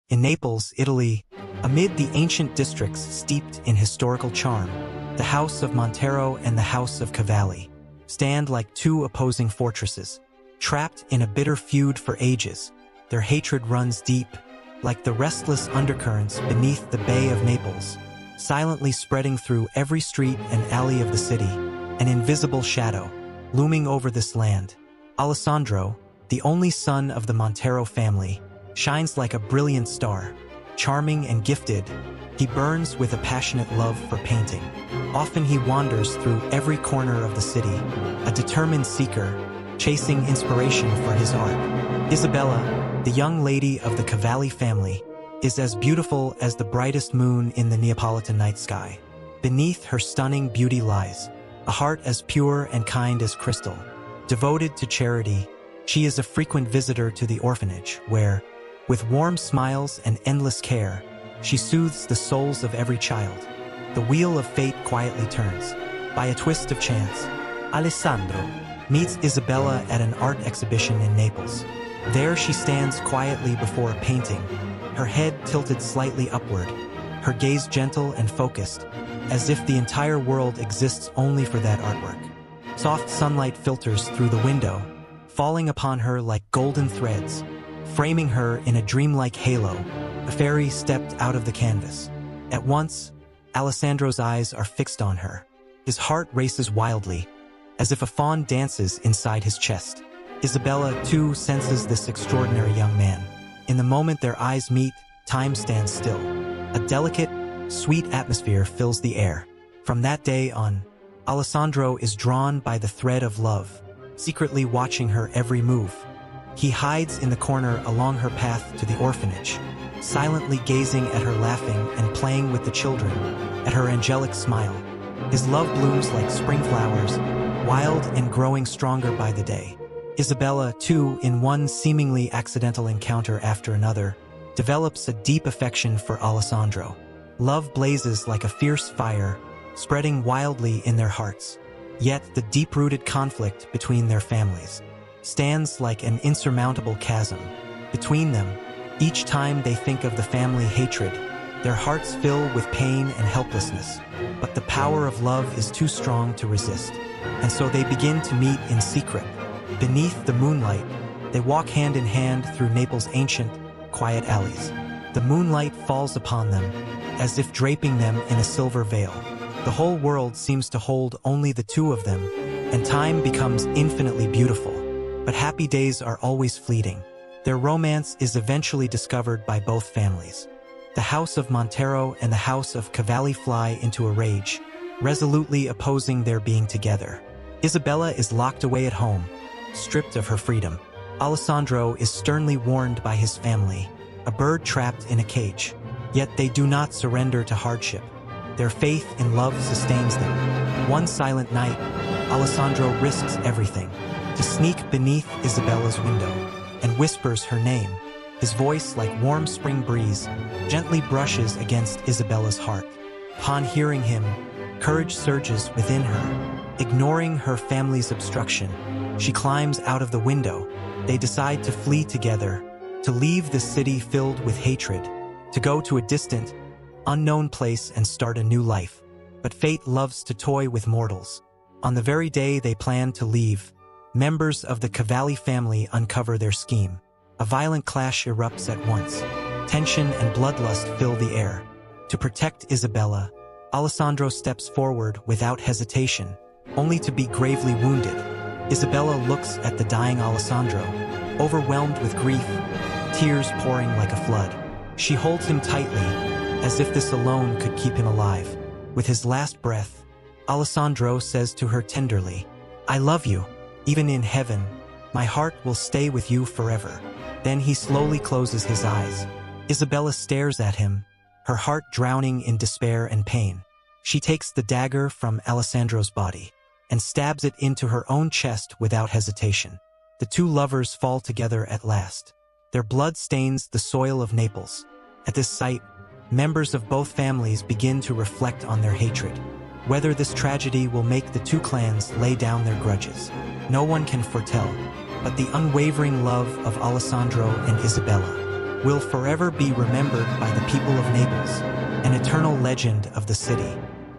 In Naples, Italy, amid the ancient districts steeped in historical charm, the House of Montero and the House of Cavalli stand like two opposing fortresses, trapped in a bitter feud for ages. Their hatred runs deep, like the restless undercurrents beneath the Bay of Naples, silently spreading through every street and alley of the city, an invisible shadow looming over this land. Alessandro, the only son of the Montero family, shines like a brilliant star. Charming and gifted, he burns with a passionate love for painting. Often he wanders through every corner of the city, a determined seeker, chasing inspiration for his art. Isabella, the young lady of the Cavalli family, is as beautiful as the brightest moon in the Neapolitan night sky. Beneath her stunning beauty lies a heart as pure and kind as crystal. Devoted to charity, she is a frequent visitor to the orphanage, where, with warm smiles and endless care, she soothes the souls of every child. The wheel of fate quietly turns. By a twist of chance, Alessandro meets Isabella at an art exhibition in Naples. There she stands quietly before a painting, her head tilted slightly upward, her gaze gentle and focused, as if the entire world exists only for that artwork. Soft sunlight filters through the window, falling upon her like golden threads, framing her in a dreamlike halo. A fairy stepped out of the canvas. At once, Alessandro's eyes are fixed on her. His heart races wildly, as if a fawn dances inside his chest. Isabella, too, senses this extraordinary young man. In the moment their eyes meet, time stands still. A delicate, sweet atmosphere fills the air. From that day on, Alessandro is drawn by the thread of love, secretly watching her every move. He hides in the corner along her path to the orphanage, silently gazing at her laughing and playing with the children, at her angelic smile. His love blooms like spring flowers, wild and growing stronger by the day. Isabella, too, in one seemingly accidental encounter after another, develops a deep affection for Alessandro. Love blazes like a fierce fire, spreading wildly in their hearts. Yet the deep-rooted conflict between their families stands like an insurmountable chasm. Between them, each time they think of the family hatred, their hearts fill with pain and helplessness. But the power of love is too strong to resist, and so they begin to meet in secret. Beneath the moonlight, they walk hand in hand through Naples' ancient, quiet alleys. The moonlight falls upon them, as if draping them in a silver veil. The whole world seems to hold only the two of them, and time becomes infinitely beautiful. But happy days are always fleeting. Their romance is eventually discovered by both families. The House of Montero and the House of Cavalli fly into a rage, resolutely opposing their being together. Isabella is locked away at home, stripped of her freedom. Alessandro is sternly warned by his family, a bird trapped in a cage. Yet they do not surrender to hardship. Their faith in love sustains them. One silent night, Alessandro risks everything to sneak beneath Isabella's window and whispers her name. His voice, like warm spring breeze, gently brushes against Isabella's heart. Upon hearing him, courage surges within her. Ignoring her family's obstruction, she climbs out of the window. They decide to flee together, to leave the city filled with hatred, to go to a distant, unknown place and start a new life. But fate loves to toy with mortals. On the very day they plan to leave, members of the Cavalli family uncover their scheme. A violent clash erupts at once. Tension and bloodlust fill the air. To protect Isabella, Alessandro steps forward without hesitation, only to be gravely wounded. Isabella looks at the dying Alessandro, overwhelmed with grief, tears pouring like a flood. She holds him tightly, as if this alone could keep him alive. With his last breath, Alessandro says to her tenderly, "I love you. Even in heaven, my heart will stay with you forever." Then he slowly closes his eyes. Isabella stares at him, her heart drowning in despair and pain. She takes the dagger from Alessandro's body and stabs it into her own chest without hesitation. The two lovers fall together at last. Their blood stains the soil of Naples. At this sight, members of both families begin to reflect on their hatred. Whether this tragedy will make the two clans lay down their grudges, no one can foretell. But the unwavering love of Alessandro and Isabella will forever be remembered by the people of Naples, an eternal legend of the city.